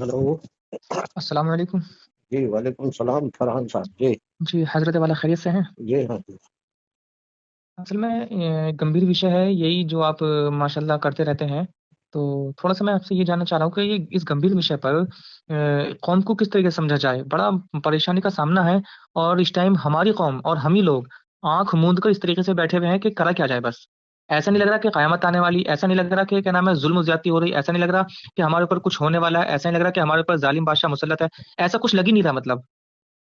Hello. अस्सलाम वालेकुम। जी वालेकुम सलाम फरहान साहब जी। जी, हज़रत वाला खैरियत से हैं? जी हाँ जी। असल में गंभीर विषय है यही जो आप माशाल्लाह करते रहते हैं। तो थोड़ा-सा मैं आपसे ये जानना चाह रहा हूँ कि ये इस गंभीर विषय पर कौम को किस तरीके से समझा जाए? बड़ा परेशानी का सामना है और इस टाइम हमारी कौम और हम ही लोग आँख मूंद कर इस तरीके से बैठे हुए हैं कि करा क्या जाए बस। ऐसा नहीं लग रहा कि क़यामत आने वाली, ऐसा नहीं लग रहा कि क्या नाम है ज़ुल्म-ज़्यादती हो रही, ऐसा नहीं लग रहा कि हमारे ऊपर कुछ होने वाला है, ऐसा नहीं लग रहा कि हमारे ऊपर ज़ालिम बादशाह मुसल्लत है। ऐसा कुछ लग ही नहीं रहा मतलब।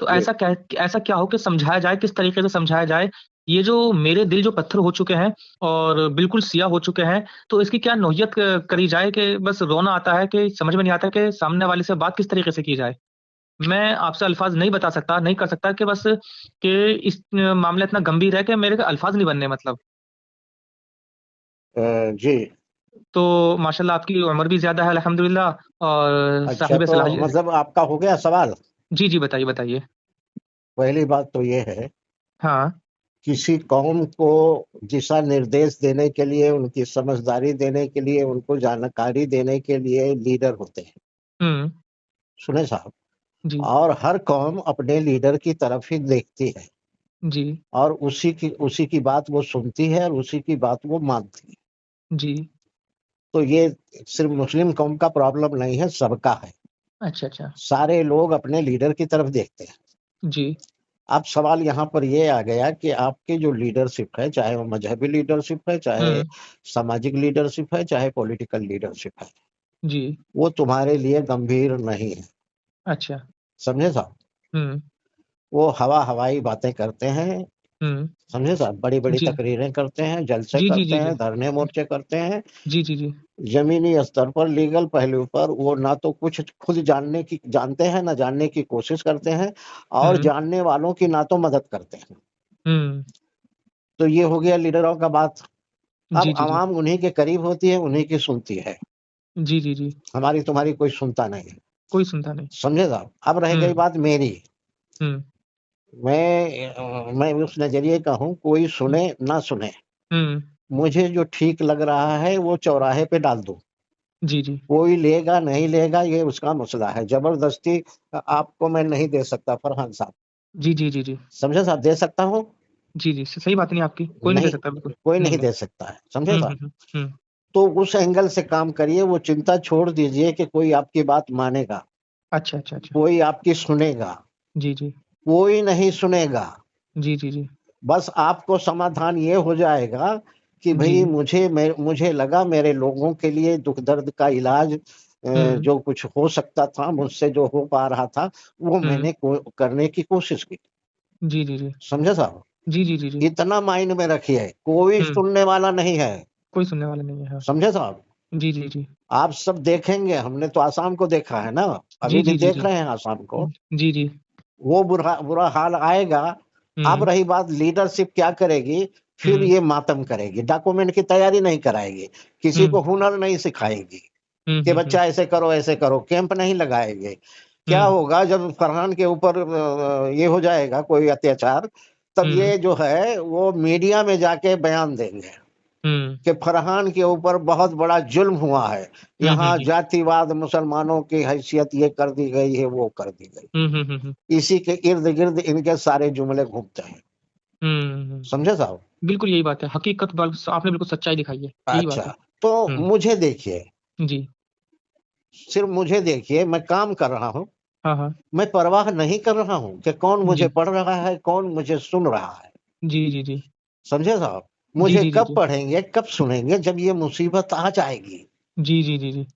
तो जी ऐसा क्या हो कि समझाया जाए, किस तरीके से समझाया जाए? ये जो मेरे दिल जो पत्थर हो चुके हैं और बिल्कुल सिया हो चुके हैं, तो इसकी क्या नौयत करी जाए कि बस रोना आता है कि समझ में नहीं आता कि सामने वाले से बात किस तरीके से की जाए? मैं आपसे अल्फ़ाज़ नहीं बता सकता, नहीं कर सकता कि बस कि इस मामला इतना गंभीर है कि मेरे अल्फ़ाज़ नहीं बनने मतलब। जी। तो माशाल्लाह आपकी उम्र भी ज़्यादा है अल्हम्दुलिल्लाह और अच्छा, साहिब तो सलाहियत। मतलब आपका हो गया सवाल। जी, जी, बताइए, बताइए। पहली बात तो ये है, हाँ। किसी कौम को दिशा निर्देश देने के लिए, उनकी समझदारी देने के लिए, उनको जानकारी देने के लिए लीडर होते हैं। हुँ। सुने साहब। जी, और हर कौम अपने लीडर की तरफ ही देखती है जी, और उसी की बात वो सुनती है और उसी की बात वो मानती है। जी। तो ये सिर्फ मुस्लिम कौम का प्रॉब्लम नहीं है, सबका है। अच्छा, अच्छा। सारे लोग अपने लीडर की तरफ देखते हैं। जी। अब सवाल यहाँ पर ये आ गया कि आपकी जो लीडरशिप है, चाहे वो मजहबी लीडरशिप है, चाहे हुँ। सामाजिक लीडरशिप है, चाहे पॉलिटिकल लीडरशिप है, जी। वो तुम्हारे लिए गंभीर नहीं है। अच्छा। समझे साहब? हुँ, वो हवाई बातें करते हैं। हुँ। समझे साहब? बड़ी-बड़ी जी। तकरीरें करते हैं, जलसे जी, जी, करते जी, जी। हैं, धरने मोर्चे करते हैं। जी, जी, जी। ज़मीनी स्तर पर लीगल पहलू पर वो ना तो कुछ खुद जानते हैं, ना जानने की कोशिश करते हैं और हुँ, जानने वालों की ना तो मदद करते हैं। हुँ। तो ये हो गया लीडरों का बात। अब जी, जी, जी। आवाम उन्हीं के करीब होती है, उन्हीं की सुनती है। जी, जी, जी। हमारी तुम्हारी कोई सुनता नहीं है। कोई सुनता नहीं। समझे साहब? अब रह गई हुँ, बात मेरी। हुँ, मैं उस नज़रिए का हूँ, कोई हुँ, सुने ना सुने, हुँ। मुझे जो ठीक लग रहा है वो चौराहे पे डाल दो। जी, जी। कोई लेगा नहीं लेगा ये उसका मसला है। ज़बरदस्ती आपको मैं नहीं दे सकता फरहान साहब। जी, जी, जी, जी। समझे साहब? दे सकता हूँ? जी, जी। सही बात नहीं आपकी, कोई नहीं दे नहीं, सकता बिल्कुल। कोई नहीं नहीं। दे सकता है। समझे हुँ, साहब? हुँ, हुँ, हुँ। तो उस एंगल से काम करिए, वो चिंता छोड़ दीजिए कि कोई आपकी बात मानेगा, अच्छा, अच्छा, अच्छा। कोई आपकी सुनेगा, जी, जी। कोई नहीं सुनेगा। जी, जी, जी। बस आपको समाधान ये हो जाएगा कि जी। भई मुझे लगा मेरे लोगों के लिए दुःख दर्द का इलाज हुँ, जो कुछ हो सकता था, मुझसे जो हो पा रहा था, वो हुँ। मैंने को करने की कोशिश की। जी, जी, जी। समझे साहब? जी, जी, जी, जी। इतना माइंड में रखिए, कोई हुँ। सुनने वाला नहीं है। कोई सुनने वाला नहीं है, हाँ। समझे साहब? जी, जी, जी। आप सब देखेंगे, हमने तो आसाम को देखा है ना, जी, अभी भी जी, जी, देख जी। रहे हैं आसाम को। जी, जी। वो बुरा बुरा हाल आएगा। अब हुँ, रही बात लीडरशिप क्या करेगी, फिर हुँ, ये मातम करेगी, डॉक्यूमेंट की तैयारी नहीं कराएगी, किसी हुँ, को हुनर नहीं सिखाएगी हुँ, कि हुँ, हुँ, बच्चा ऐसे करो, कैंप नहीं लगाएँगे। क्या हुँ, होगा जब फरहान के ऊपर ये हो जाएगा कोई अत्याचार, तब हुँ, ये जो है वो मीडिया में जाके बयान देंगे। हुँ, कि फरहान के ऊपर बहुत बड़ा जुल्म हुआ है। हुँ, हुँ, यहाँ हुँ, जातिवाद मुसलमानों की हैसियत ये कर दी गई है, वो कर दी गई। हुँ, हुँ, हुँ, हुँ, इसी के इर्द-गिर्द इनके सारे जुमले घूमते हैं। हुँ, हुँ। समझे साहब? बिल्कुल यही बात है, हकीकत बस आपने बिल्कुल सच्चाई दिखाई है, यही अच्छा, बात है। तो हुँ, मुझे देखिए, जी। सिर्फ़ मुझे देखिए, मैं काम कर रहा हूँ, हाँ, हाँ। मैं परवाह नहीं कर रहा हूँ कि कौन मुझे जी। पढ़ रहा है, कौन मुझे सुन रहा है। जी, जी, जी। समझे साहब? जी, मुझे जी, जी, कब जी। पढ़ेंगे, कब सुनेंगे जब ये मुसीबत आ जाएगी। जी, जी, जी, जी।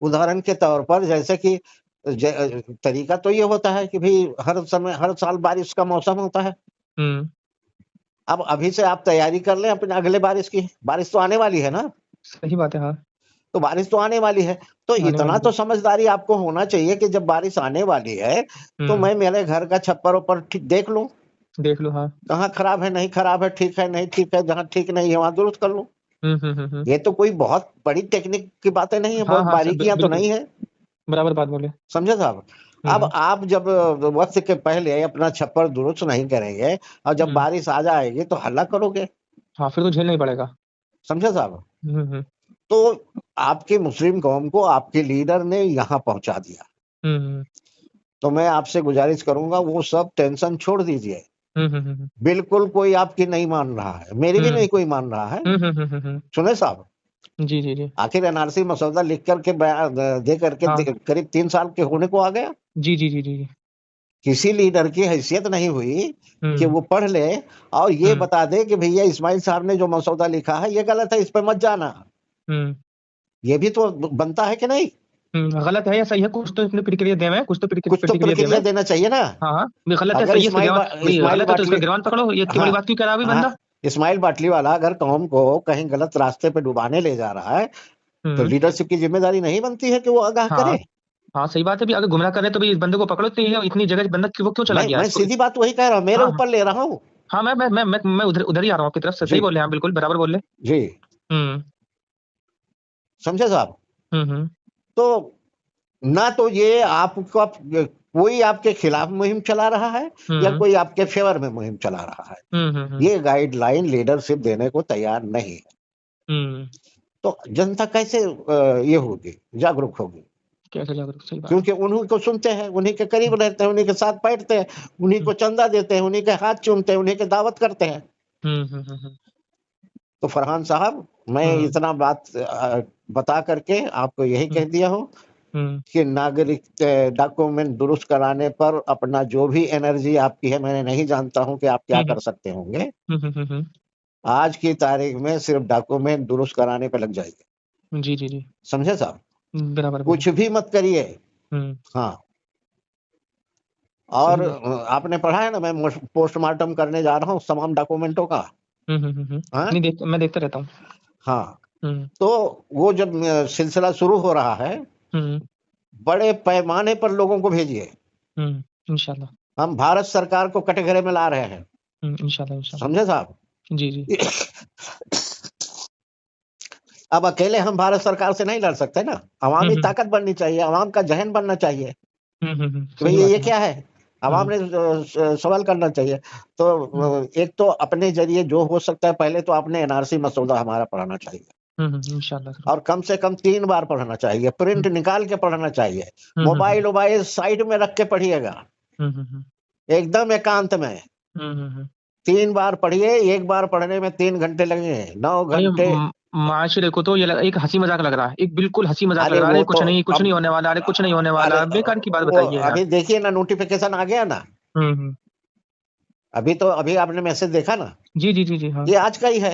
उदाहरण के तौर पर जैसे कि तरीका तो ये होता है कि भई हर साल बारिश का मौसम होता है। हुँ, अब अभी से आप तैयारी कर लें अपने अगले बारिश की, बारिश तो आने वाली है ना, सही बात है, हाँ, तो बारिश तो आने वाली है। तो आने इतना वाली तो है। समझदारी आपको होना चाहिए कि जब बारिश आने वाली है, तो हुँ, मैं मेरे घर का छप्पर-वप्पर देख लूँ, देख लो, हाँ। कहाँ खराब है, नहीं खराब है, ठीक है, नहीं ठीक है, जहाँ ठीक नहीं है वहाँ दुरुस्त कर लूँ। हुँ, हुँ, हुँ, हुँ। ये तो कोई बहुत बड़ी टेक्निक की बातें नहीं है, हाँ, बहुत हाँ, बारीकियाँ तो बिल्कुल, नहीं है। बराबर बात बोले। समझे साहब? अब हुँ, आप जब वक़्त के पहले अपना छप्पर दुरुस्त नहीं करेंगे और जब हुँ। बारिश आ जाएगी तो हल्ला करोगे। हाँ, फिर तो झेलना ही पड़ेगा। समझे साहब? हुँ, हुँ। तो आपके मुस्लिम कौम को आपके लीडर ने यहाँ पहुँचा दिया। हम्म तो मैं आपसे गुजारिश करूंगा वो सब टेंशन छोड़ दीजिए। बिल्कुल कोई आपकी नहीं मान रहा है, मेरी भी नहीं कोई मान रहा है। सुने साहब, जी जी जी। आखिर एनआरसी मसौदा लिख करके दे करके हाँ। करीब 3 साल के होने को आ गया। जी जी जी जी जी। किसी लीडर की हैसियत नहीं हुई कि हम्म वो पढ़ ले और ये हम्म बता दे कि भैया इस्माइल साहब ने जो मसौदा लिखा है ये गलत है, इस पे मत जाना। हम्म ये भी तो बनता है कि नहीं? गलत है या सही है, कुछ तो इसमें प्रतिक्रिया दे में, कुछ तो कुछ तो प्रतिक्रिया दे में। प्रतिक्रिया देना चाहिए ना। हाँ हाँ, भी गलत है अगर सही है, इसका गिरवान भाई इस्माइल गलत है तो इसका बाटली, गिरवान पकड़ो, ये इतनी हाँ बड़ी बात क्यों कह रहा है अभी हाँ, बंदा। इस्माइल बाटली वाला अगर कौम को कहीं गलत रास्ते पे डुबाने ले जा रहा है तो हम्म लीडरशिप की जिम्मेदारी नहीं बनती है कि वो आगाह हाँ करे? हाँ, सही बात है भी, अगर गुमराह करे तो भी इस बंदे को पकड़ो, तो ये इतनी जगह बंदा वो क्यों चला गया मैं इसको। सीधी बात वही कह रहा हूँ, मेरे हाँ ऊपर ले रहा हूँ। हाँ, मैं उधर उधर ही आ रहा हूँ आपकी तरफ से, जी सही बोले, हाँ बिल्कुल बराबर बोले। जी, हम्म समझे साहब? हम्म। तो ना तो ये आपका कोई आपके खिलाफ मुहिम चला रहा है या हम्म कोई आपके फेवर में मुहिम चला रहा है। हम्म। ये गाइडलाइन लीडरशिप देने को तैयार नहीं है। हम्म तो जनता कैसे ये होगी, जागरूक होगी? कैसे जागरूक, सही बात है। क्योंकि उन्हीं को सुनते हैं, उन्हीं के करीब रहते हैं, उन्हीं के साथ बैठते हैं, उन्हीं हम्म को चंदा देते हैं, उन्हीं के हाथ चूमते हैं, उन्हीं के दावत करते हैं। हम्म हम्म हम्म तो फरहान साहब, मैं हम्म इतना बात बता करके आपको यही कह दिया हूँ हम्म कि नागरिक डॉक्यूमेंट दुरुस्त कराने पर अपना जो भी एनर्जी आपकी है, मैंने नहीं जानता हूं कि आप क्या हम्म कर सकते होंगे। हम्म। आज की तारीख में सिर्फ डॉक्यूमेंट दुरुस्त कराने पे लग जाएगी। जी जी जी। समझे साहब? बराबर बोले। कुछ भी मत करिए। हम्म। हाँ, और सही बात। आपने पढ़ा है ना, मैं पोस्टमार्टम करने जा रहा हूँ तमाम डॉक्यूमेंटों का। हाँ नहीं देख, मैं देखता रहता हूँ। हाँ, हम्म तो वो जब सिलसिला शुरू हो रहा है, हम्म बड़े पैमाने पर लोगों को भेजिए। इंशाल्लाह। हम भारत सरकार को कटघरे में ला रहे हैं। इंशाल्लाह इंशाल्लाह। समझे साहब? जी जी। अब अकेले हम भारत सरकार से नहीं लड़ सकते ना, अवामी ताकत बननी चाहिए, अवाम का जहन बनना चाहिए कि भाई सही बात ये है हाँ। क्या है। अवाम हम्म ने सवाल करना चाहिए। तो एक तो अपने जरिए जो हो सकता है, पहले तो आपने एनआरसी मसौदा हमारा पढ़ाना चाहिए, इंशाल्लाह और कम से कम 3 बार पढ़ना चाहिए, प्रिंट निकाल के पढ़ना चाहिए, मोबाइल मोबाइल साइड में रख के पढ़िएगा, एकदम एकांत में। हम्म। 3 बार पढ़िए, एक बार पढ़ने में 3 घंटे लगेंगे, नौ और ये घंटे माशरे को तो ये एक हंसी मजाक लग रहा है, एक बिल्कुल हंसी मजाक लग अरे रहा है, वो अरे तो कुछ नहीं अब होने वाला, अरे कुछ नहीं होने वाला, अरे बेकार की बात वो बताइए यार। अभी देखिए ना, नोटिफिकेशन आ गया ना। हम्म। अभी आपने मैसेज देखा ना? जी जी जी जी हाँ। ये आज का ही है,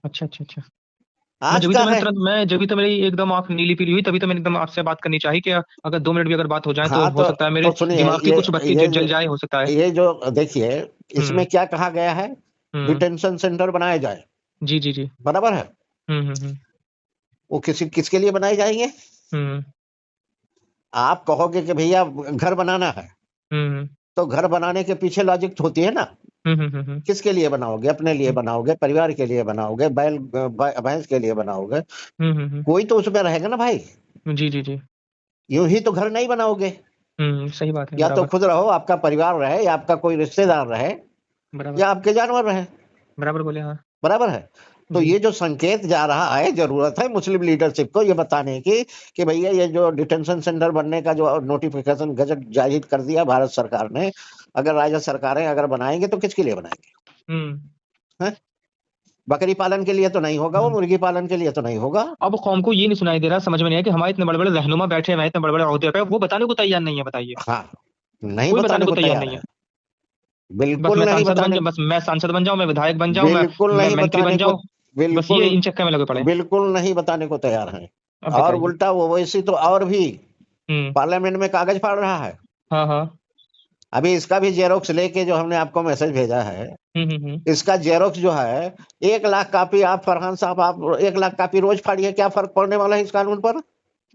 अच्छा अच्छा अच्छा। आज का है। जब भी तो मेरी एकदम आंख नीली पीली हुई, तभी तो मैंने एकदम आपसे बात करनी चाहिए कि अगर 2 मिनट भी अगर बात हो जाए तो हाँ, हो सकता है मेरे तो सुनिए, दिमाग की कुछ बत्ती जल जाए, हो सकता है। ये जो देखिए, हम्म इसमें क्या कहा गया है, हम्म। डिटेंशन सेंटर बनाए जाए। जी जी जी। बराबर है? हम्म। वो किसके लिए बनाए जाएंगे? हम्म आप कहोगे कि भैया घर बनाना है, हम्म तो घर बनाने के पीछे लॉजिक होती है ना। हम्म। किसके लिए बनाओगे? अपने लिए बनाओगे, परिवार के लिए बनाओगे, बैल भैंस के लिए बनाओगे? कोई तो उसमें रहेगा ना भाई। जी जी जी। यूं ही तो घर नहीं बनाओगे। सही बात है, या तो बराबर। खुद रहो, आपका परिवार रहे, या आपका कोई रिश्तेदार रहे, बराबर। या आपके जानवर रहे। बराबर बोले हाँ। बराबर है? तो जी। ये जो संकेत जा रहा है, जरूरत है मुस्लिम लीडरशिप को ये बताने की कि भैया ये जो डिटेंशन सेंटर बनने का जो नोटिफिकेशन गजट जारी कर दिया भारत सरकार ने, अगर राज्य सरकारें अगर बनाएंगे तो किसके लिए बनाएंगे? हम्म हैं? बकरी पालन के लिए तो नहीं होगा, वो हम्म। मुर्गी पालन के लिए तो नहीं होगा। अब कौम को ये नहीं सुनाई दे रहा, समझ में नहीं है कि हमारे इतने बड़े बड़े रहनुमा बैठे हुए हैं, इतने बड़े बड़े ओहदे पे, वो बताने को तैयार नहीं है, बताइए। हाँ, नहीं कोई बताने बताने को को तैयार तैयार नहीं है। है। बिल्कुल नहीं बताने, बस मैं सांसद बन जाऊं, मैं विधायक बन जाऊं, बिल्कुल मैं नहीं मंत्री बन बताने को, जाऊं, बस ये बिल्कुल इन चक्कर में लगे पड़े हैं। बिल्कुल नहीं बताने को तैयार हैं। अब और बताइए। उल्टा वो वैसी तो और भी हम्म। पार्लियामेंट में कागज फाड़ रहा है। हाँ हाँ। अभी इसका भी जेरोक्स लेके जो हमने आपको मैसेज भेजा है, हम्म। इसका जेरोक्स जो है, 1 लाख कॉपी आप फरहान साहब, आप 1 लाख कॉपी रोज फाड़िए, क्या फर्क पड़ने वाला है इस कानून पर?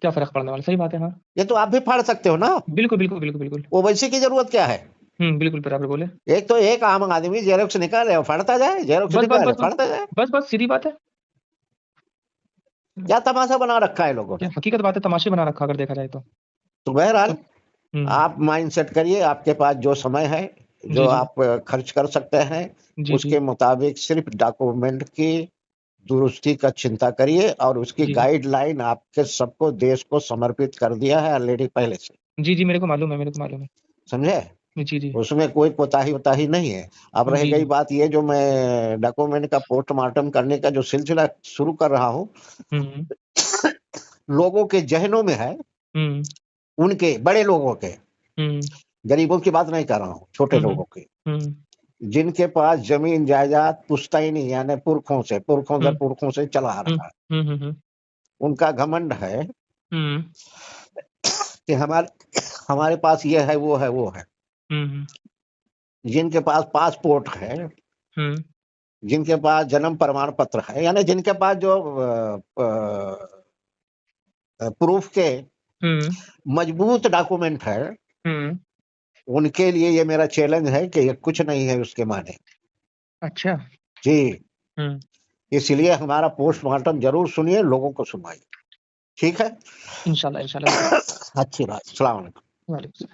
क्या फर्क पड़ने वाला, सही बात है हाँ। ये तो आप भी फाड़ सकते हो ना। बिल्कुल बिल्कुल बिल्कुल बिल्कुल। ओवैसी की जरूरत क्या है? बिल्कुल बराबर बोले। एक तो एक आम आदमी जेरोक्स निकाले और फाड़ता जाए, जेरोक्स बस बस निकाले बस बस फाड़ता जाए। बस बस सीधी बात है। क्या तमाशा बना रखा है लोगों क्या ने। हकीकत बात है, तमाशे बना रखा अगर देखा जाए तो। तो बहरहाल, हम्म। आप माइंड सेट करिए, आपके पास जो समय है, जो जी जी आप खर्च कर सकते हैं, जी जी उसके मुताबिक सिर्फ डॉक्यूमेंट की दुरुस्ती का चिंता करिए, और उसकी जी। गाइडलाइन आपके सबको, देश को समर्पित कर दिया है ऑलरेडी पहले से। जी जी, मेरे को मालूम है, मेरे को मालूम है। समझे? जी जी। उसमें कोई कोताही वोताही नहीं है। अब रह जी गई जी। बात ये, जो मैं डॉक्यूमेंट का पोस्टमार्टम करने का जो सिलसिला शुरू कर रहा हूँ, हम्म लोगों के जहनों में है, हम्म उनके बड़े लोगों के, हम्म गरीबों की बात नहीं कर रहा हूँ, छोटे हम्म लोगों की, हम्म जिनके पास जमीन जायदाद पुश्तैनी यानी पुरखों दर हम्म पुरखों से चला आ हम्म रहा है, हम्म हम्म उनका घमंड है हम्म कि हमारे पास ये है, वो है, वो है। हम्म जिनके पास पासपोर्ट है, हम्म जिनके पास जन्म प्रमाण पत्र है, यानी जिनके पास जो प्रूफ के हम्म मजबूत डॉक्यूमेंट है, हम्म उनके लिए ये मेरा चैलेंज है कि ये कुछ नहीं है उसके माने। अच्छा। जी, हम्म। इसलिए हमारा पोस्टमार्टम जरूर सुनिए, लोगों को सुनवाइए। ठीक है। इंशाल्लाह इंशाल्लाह जरूर। अच्छी बात। सलाम अलैकुम। वालेकुम।